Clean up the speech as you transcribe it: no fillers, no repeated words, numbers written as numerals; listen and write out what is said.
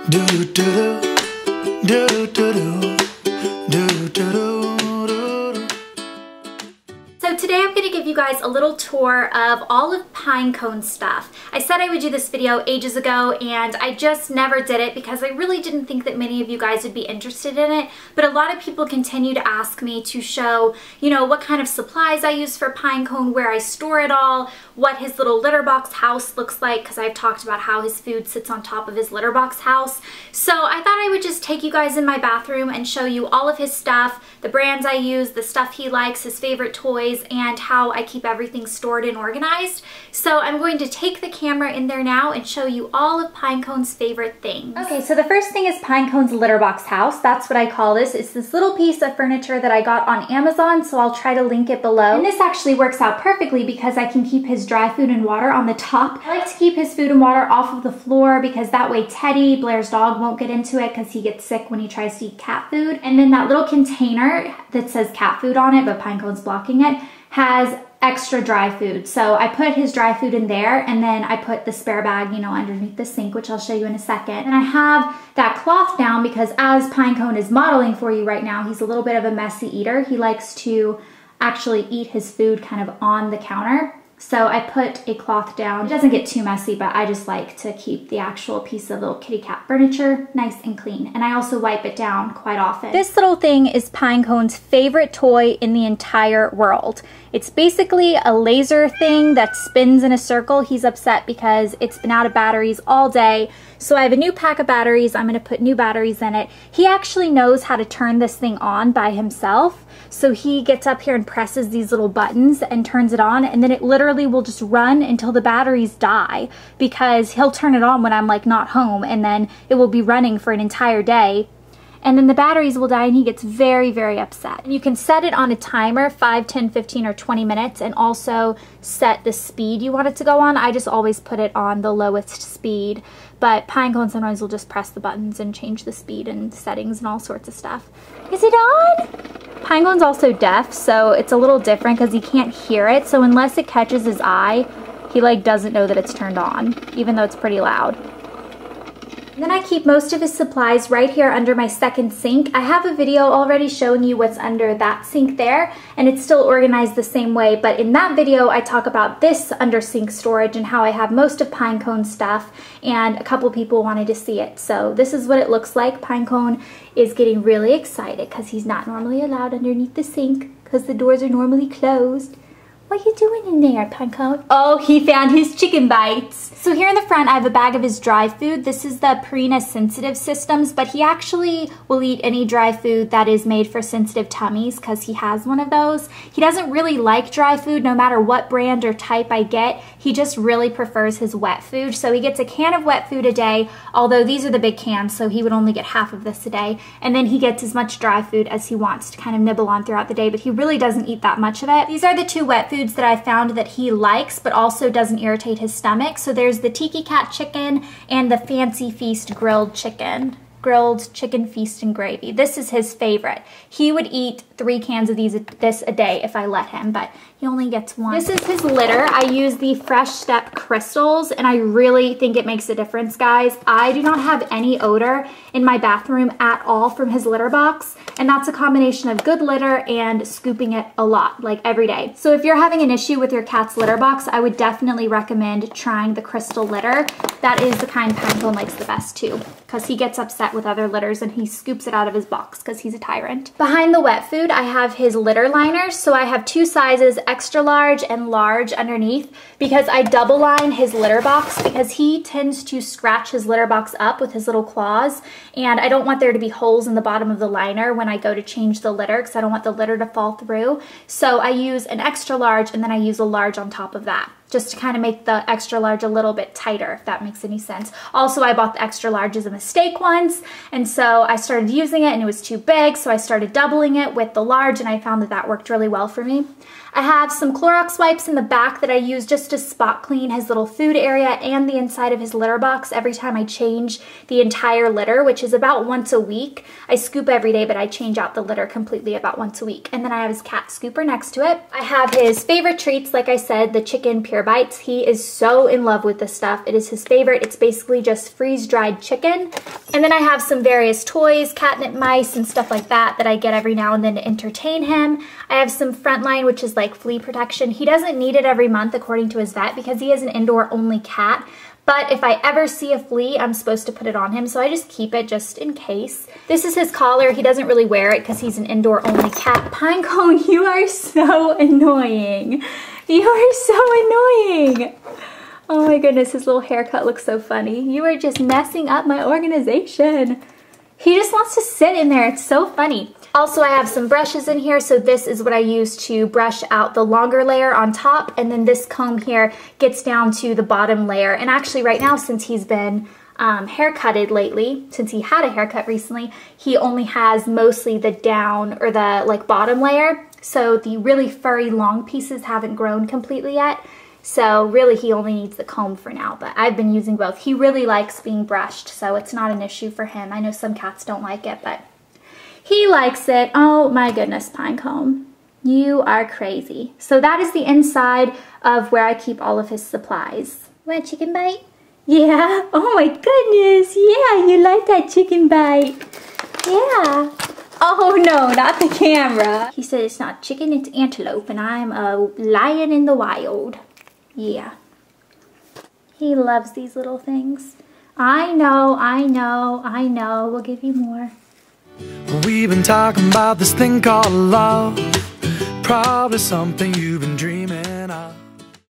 Do do do do do do do do do. So today I'm going to give you guys a little tour of all of Pinecone stuff. I said I would do this video ages ago and I just never did it because I really didn't think that many of you guys would be interested in it, but a lot of people continue to ask me to show, you know, what kind of supplies I use for Pinecone, where I store it all, what his little litter box house looks like, because I've talked about how his food sits on top of his litter box house. So I thought I would just take you guys in my bathroom and show you all of his stuff, the brands I use, the stuff he likes, his favorite toys, and how I keep everything stored and organized. So I'm going to take the camera in there now and show you all of Pinecone's favorite things. Okay, so the first thing is Pinecone's litter box house. That's what I call this. It's this little piece of furniture that I got on Amazon, so I'll try to link it below. And this actually works out perfectly because I can keep his dry food and water on the top. I like to keep his food and water off of the floor because that way Teddy, Blair's dog, won't get into it because he gets sick when he tries to eat cat food. And then that little container that says cat food on it, but Pinecone's blocking it, has extra dry food. So I put his dry food in there, and then I put the spare bag, you know, underneath the sink, which I'll show you in a second. And I have that cloth down because as Pinecone is modeling for you right now, he's a little bit of a messy eater. He likes to actually eat his food kind of on the counter. So I put a cloth down. It doesn't get too messy, but I just like to keep the actual piece of little kitty cat furniture nice and clean. And I also wipe it down quite often. This little thing is Pinecone's favorite toy in the entire world. It's basically a laser thing that spins in a circle. He's upset because it's been out of batteries all day. So I have a new pack of batteries. I'm gonna put new batteries in it. He actually knows how to turn this thing on by himself. So he gets up here and presses these little buttons and turns it on, and then it literally will just run until the batteries die, because he'll turn it on when I'm like not home, and then it will be running for an entire day. And then the batteries will die and he gets very, very upset. And you can set it on a timer, 5, 10, 15, or 20 minutes, and also set the speed you want it to go on. I just always put it on the lowest speed, but Pinecone sometimes will just press the buttons and change the speed and settings and all sorts of stuff. Is it on? Pinecone's also deaf, so it's a little different because he can't hear it. So unless it catches his eye, he like doesn't know that it's turned on, even though it's pretty loud. And then I keep most of his supplies right here under my second sink. I have a video already showing you what's under that sink there, and it's still organized the same way, but in that video I talk about this under sink storage and how I have most of Pinecone's stuff, and a couple people wanted to see it. So this is what it looks like. Pinecone is getting really excited because he's not normally allowed underneath the sink because the doors are normally closed. What are you doing in there, Pinecone? Oh, he found his chicken bites. So here in the front, I have a bag of his dry food. This is the Purina Sensitive Systems, but he actually will eat any dry food that is made for sensitive tummies because he has one of those. He doesn't really like dry food no matter what brand or type I get. He just really prefers his wet food. So he gets a can of wet food a day, although these are the big cans, so he would only get half of this a day. And then he gets as much dry food as he wants to kind of nibble on throughout the day, but he really doesn't eat that much of it. These are the two wet foods that I found that he likes but also doesn't irritate his stomach. So there's the Tiki Cat chicken and the Fancy Feast grilled chicken. Grilled chicken feast and gravy. This is his favorite. He would eat 3 cans of this a day if I let him, but he only gets one. This is his litter. I use the Fresh Step crystals, and I really think it makes a difference, guys. I do not have any odor in my bathroom at all from his litter box, and that's a combination of good litter and scooping it a lot, like every day. So if you're having an issue with your cat's litter box, I would definitely recommend trying the crystal litter. That is the kind Pinecone likes the best too, because he gets upset with other litters and he scoops it out of his box because he's a tyrant. Behind the wet food, I have his litter liners. So I have 2 sizes, extra large and large underneath, because I double line his litter box because he tends to scratch his litter box up with his little claws, and I don't want there to be holes in the bottom of the liner when I go to change the litter because I don't want the litter to fall through. So I use an extra large and then I use a large on top of that, just to kind of make the extra large a little bit tighter, if that makes any sense. Also, I bought the extra large as a mistake once, and so I started using it and it was too big, so I started doubling it with the large, and I found that that worked really well for me. I have some Clorox wipes in the back that I use just to spot clean his little food area and the inside of his litter box every time I change the entire litter, which is about once a week. I scoop every day, but I change out the litter completely about once a week. And then I have his cat scooper next to it. I have his favorite treats, like I said, the chicken Pure Bites. He is so in love with this stuff. It is his favorite. It's basically just freeze-dried chicken. And then I have some various toys, catnip mice and stuff like that I get every now and then to entertain him. I have some Frontline, which is like flea protection. He doesn't need it every month according to his vet because he is an indoor only cat. But if I ever see a flea, I'm supposed to put it on him, so I just keep it just in case. This is his collar. He doesn't really wear it because he's an indoor only cat. Pinecone, you are so annoying. You are so annoying. Oh my goodness, his little haircut looks so funny. You are just messing up my organization. He just wants to sit in there. It's so funny. Also, I have some brushes in here. So this is what I use to brush out the longer layer on top. And then this comb here gets down to the bottom layer. And actually right now, since he's been haircutted lately, since he had a haircut recently, he only has mostly the down or the like bottom layer. So the really furry long pieces haven't grown completely yet. So really he only needs the comb for now, but I've been using both. He really likes being brushed, so it's not an issue for him. I know some cats don't like it, but he likes it. Oh my goodness, Pinecone. You are crazy. So that is the inside of where I keep all of his supplies. Want a chicken bite? Yeah. Oh my goodness. Yeah, you like that chicken bite. Yeah. Oh no, not the camera. He said it's not chicken, it's antelope, and I'm a lion in the wild. Yeah. He loves these little things. I know, I know, I know. We'll give you more. We've been talking about this thing called love. Probably something you've been dreaming of.